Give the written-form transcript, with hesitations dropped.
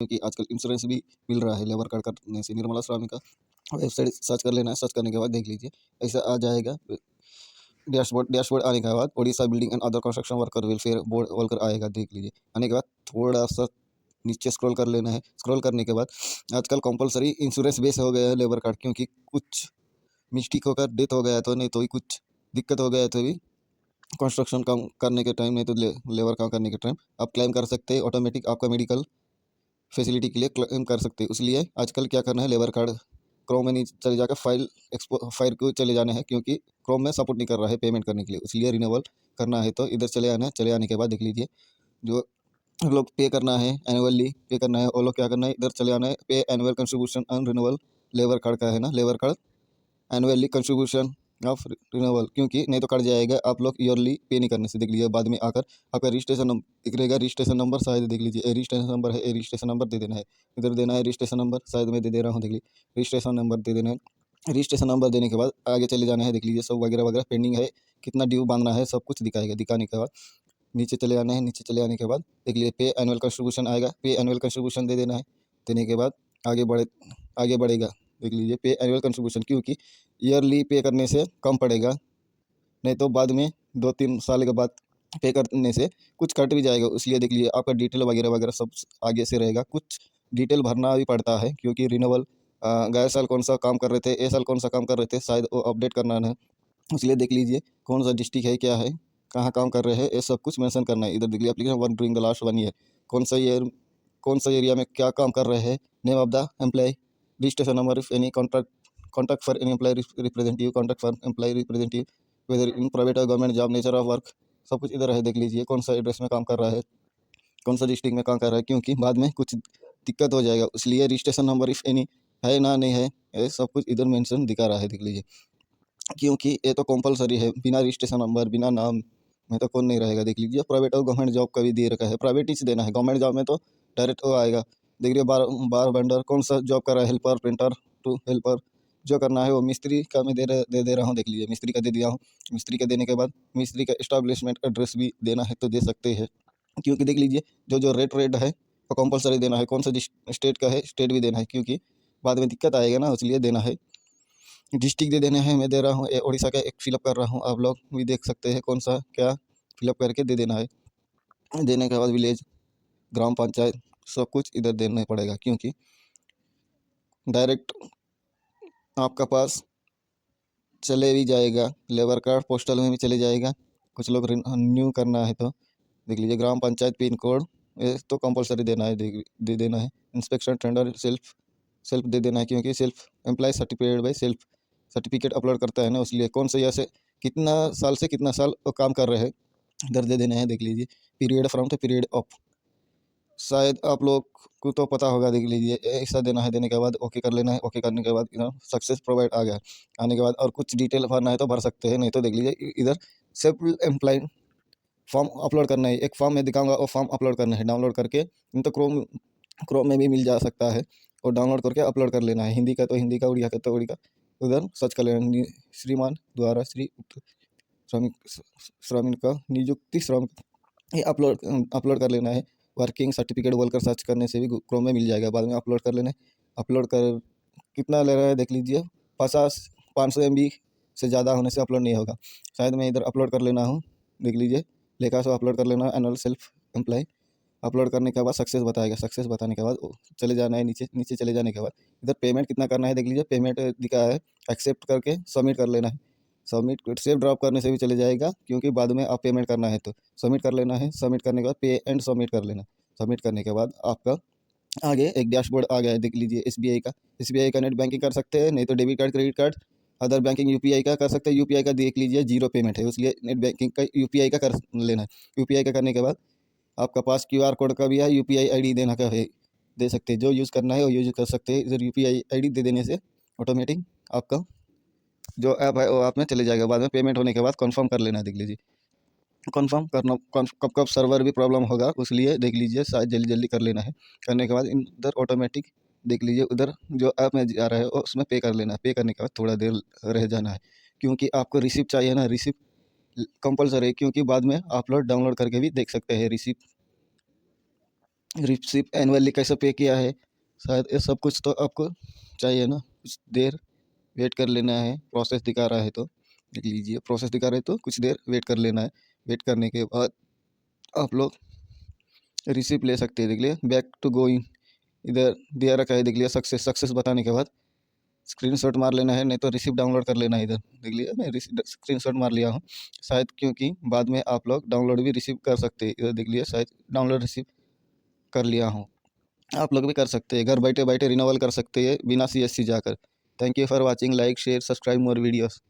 क्योंकि आजकल इंश्योरेंस भी मिल रहा है लेबर कार्ड करने से। निर्मला श्रमिका वेबसाइट सर्च कर लेना है, सर्च करने के बाद देख लीजिए ऐसा आ जाएगा डैशबोर्ड आने के बाद Odisha building and other construction worker welfare board बोलकर आएगा, देख लीजिए। आने के बाद थोड़ा सा नीचे स्क्रॉल कर लेना है। स्क्रॉल करने के बाद आजकल कंपलसरी इंश्योरेंस बेस हो गया है लेबर कार्ड, क्योंकि कुछ मिस्टेक होकर डेथ हो गया तो नहीं तो ही कुछ दिक्कत हो गया तो भी कंस्ट्रक्शन काम करने के टाइम नहीं तो लेबर काम करने के टाइम आप क्लेम कर सकते हैं। ऑटोमेटिक आपका मेडिकल फैसिलिटी के लिए क्लेम कर सकते हैं। इसलिए आजकल क्या करना है, लेबर कार्ड क्रोम में नहीं चले जाकर फाइल को चले जाना है, क्योंकि क्रोम में सपोर्ट नहीं कर रहा है पेमेंट करने के लिए। इसलिए रिन्यूअल करना है तो इधर चले आना है। चले आने के बाद देख लीजिए जो लोग पे करना है, एनुअली पे करना है, वो लोग क्या करना है, इधर चले आना है। पे annual contribution on renewal labour card का है ना, labour card annually contribution of renewal, क्योंकि नहीं तो कट जाएगा आप लोग ईयरली पे नहीं करने से। देख लीजिए बाद में आकर आपका रजिस्ट्रेशन नंबर दिख रहेगा, रजिस्ट्रेशन नंबर शायद देख लीजिए रजिस्ट्रेशन नंबर है, रजिस्ट्रेशन नंबर दे देना है। इधर देना है रजिस्ट्रेशन नंबर, शायद मैं दे दे रहा हूँ, देख लीजिए रजिस्ट्रेशन नंबर दे देना है। रजिस्ट्रेशन नंबर देने के बाद आगे चले जाना है। देख लीजिए सब वगैरह वगैरह पेंडिंग है, कितना ड्यू बांधना है सब कुछ दिखाएगा। दिखाने के बाद नीचे चले आना है। नीचे चले आने के बाद देख लीजिए पे एनुअल कंट्रीब्यूशन आएगा, पे एनुअल कंट्रीब्यूशन दे देना है। देने के बाद आगे बढ़ेगा। देख लीजिए पे एनुअल कंट्रीब्यूशन, क्योंकि ईयरली पे करने से कम पड़ेगा, नहीं तो बाद में 2-3 साल के बाद पे करने से कुछ कट भी जाएगा। इसलिए देख लीजिए आपका डिटेल वगैरह वगैरह सब आगे से रहेगा। कुछ डिटेल भरना भी पड़ता है, क्योंकि रिन्यूअल गए साल कौन सा काम कर रहे थे, ये साल कौन सा काम कर रहे थे, शायद वो अपडेट करना है। इसलिए देख लीजिए कौन सा डिस्ट्रिक्ट है, क्या है, कहाँ काम कर रहे हैं, ये सब कुछ मेंशन करना है। इधर देख लीजिए application work during the last 1 year, कौन सा एरिया में क्या काम कर रहे हैं, name of the employ, registration number, if any contact for any employ representative, contact for employ representative, whether in private और government job, nature of work, सब कुछ इधर है। देख लीजिए कौन सा एड्रेस में काम कर रहा है, कौन सा डिस्ट्रिक्ट में काम कर रहा है, क्योंकि बाद में कुछ दिक्कत हो जाएगा। इसलिए रजिस्ट्रेशन नंबर इफ एनी है ना नहीं है, ये सब कुछ इधर मेंशन दिखा रहा है। देख लीजिए क्योंकि ये तो कंपलसरी है, बिना रजिस्ट्रेशन नंबर बिना नाम में तो कौन नहीं रहेगा। देख लीजिए प्राइवेट और गवर्नमेंट जॉब का भी दे रखा है, प्राइवेट ही से देना है। गवर्नमेंट जॉब में तो डायरेक्ट वो आएगा। देख रहिए बार बार वेंडर कौन सा जॉब कर रहा है, हेल्पर, प्रिंटर टू हेल्पर, जो करना है वो मिस्त्री का मैं दे दे रहा हूँ। देख लीजिए मिस्त्री का दे दिया हूँ। मिस्त्री का देने के बाद मिस्त्री का इस्टेब्लिशमेंट एड्रेस भी देना है तो दे सकते हैं, क्योंकि देख लीजिए जो रेट है वो कंपलसरी देना है। कौन सा स्टेट का है, स्टेट भी देना है, क्योंकि बाद में दिक्कत आएगा ना, इसलिए देना है। डिस्ट्रिक्ट दे देने हैं, मैं दे रहा हूँ उड़ीसा का एक फिलअप कर रहा हूँ, आप लोग भी देख सकते हैं कौन सा क्या फिलअप करके दे देना है। देने के बाद विलेज, ग्राम पंचायत, सब कुछ इधर देना पड़ेगा, क्योंकि डायरेक्ट आपका पास चले भी जाएगा। लेबर कार्ड पोस्टल में भी चले जाएगा। कुछ लोग न्यू करना है तो देख लीजिए ग्राम पंचायत पिन कोड, ये तो कंपलसरी देना है, दे देना है। इंस्पेक्शन टेंडर सेल्फ दे देना है, क्योंकि self employ certificate by self certificate upload करता है ना, इसलिए कौन सा ऐसे कितना साल से कितना साल वो काम कर रहे हैं इधर दे देने हैं। देख लीजिए पीरियड फ्रॉम तो पीरियड ऑफ, शायद आप लोग को तो पता होगा। देख लीजिए ऐसा देना है। देने के बाद ओके कर लेना है। ओके करने के बाद इधर सक्सेस प्रोवाइड आ गया। आने के बाद और कुछ डिटेल भरना है तो भर सकते हैं, नहीं तो देख लीजिए इधर सेल्फ एम्प्लॉय फॉर्म अपलोड करना है। एक फॉर्म मैं दिखाऊंगा, वो फॉर्म अपलोड करना है, डाउनलोड करके। नहीं तो क्रोम में भी मिल जा सकता है, और डाउनलोड करके अपलोड कर लेना है। हिंदी का तो हिंदी का, उड़िया का तो उड़िया का, उधर सर्च कर लेना श्रीमान द्वारा श्रमिक श्रमिक का नियुक्ति श्रम, ये अपलोड अपलोड कर लेना है। वर्किंग सर्टिफिकेट बोलकर सर्च करने से भी क्रोम में मिल जाएगा। बाद में अपलोड कर लेना है। अपलोड कर कितना ले रहा है देख लीजिए, 500 MB से ज़्यादा होने से अपलोड नहीं होगा। शायद मैं इधर अपलोड कर लेना हूँ, देख लीजिए लेखा से अपलोड कर लेना। एनुअल सेल्फ एम्प्लॉय अपलोड करने के बाद सक्सेस बताएगा। सक्सेस बताने के बाद चले जाना है नीचे। नीचे चले जाने के बाद इधर पेमेंट कितना करना है देख लीजिए, पेमेंट दिखा है, एक्सेप्ट करके सबमिट कर लेना है। सबमिट सेव ड्रॉप करने से भी चले जाएगा, क्योंकि बाद में आप पेमेंट करना है तो सबमिट कर लेना है। सबमिट करने के बाद पे एंड सबमिट कर लेना। सबमिट करने के बाद आपका आगे एक डैशबोर्ड आ गया है, देख लीजिए एसबीआई का नेट बैंकिंग कर सकते हैं, नहीं तो debit card, credit card, other banking UPI का कर सकते हैं। यूपीआई का देख लीजिए जीरो पेमेंट है, इसलिए नेट बैंकिंग का यूपीआई का कर लेना है। यूपीआई का करने के बाद आपका पास क्यूआर कोड का भी है, यूपीआई आईडी देना का है, दे सकते हैं। जो यूज़ करना है वो यूज कर सकते हैं। इधर यूपीआई आईडी दे देने से ऑटोमेटिक आपका जो ऐप है वो ऐप में चले जाएगा। बाद में पेमेंट होने के बाद कंफर्म कर लेना। देख लीजिए कंफर्म करना, कब कब सर्वर भी प्रॉब्लम होगा, इसलिए देख लीजिए शायद जल्दी जल्दी कर लेना है। करने के बाद इधर ऑटोमेटिक देख लीजिए उधर जो ऐप में जा रहा है वो उसमें पे कर लेना है। पे करने के बाद थोड़ा देर रह जाना है, क्योंकि आपको रिसिप्ट चाहिए ना। रिसिप्ट कंपलसरी है, क्योंकि बाद में आप लोग डाउनलोड करके भी देख सकते हैं। रिसिप्ट रिसिप्ट एनुअली कैसे पे किया है, शायद ये सब कुछ तो आपको चाहिए ना। कुछ देर वेट कर लेना है, प्रोसेस दिखा रहा है तो देख लीजिए, प्रोसेस दिखा रहा है तो कुछ देर वेट कर लेना है। वेट करने के बाद आप लोग रिसिप्ट ले सकते हैं। देख लिया, बैक टू गोइंग इधर दिया रखा है, देख लिया, सक्सेस सक्सेस बताने के बाद स्क्रीनशॉट मार लेना है, नहीं तो रिसिप्ट डाउनलोड कर लेना है। इधर देख लिया, मैं स्क्रीनशॉट मार लिया हूँ शायद, क्योंकि बाद में आप लोग डाउनलोड भी रिसीव कर सकते हैं। इधर देख लिया, शायद डाउनलोड रिसीव कर लिया हूँ। आप लोग भी कर सकते हैं, घर बैठे बैठे रिन्यूअल कर सकते हैं बिना CSC जाकर। Thank you for watching, like share subscribe more videos.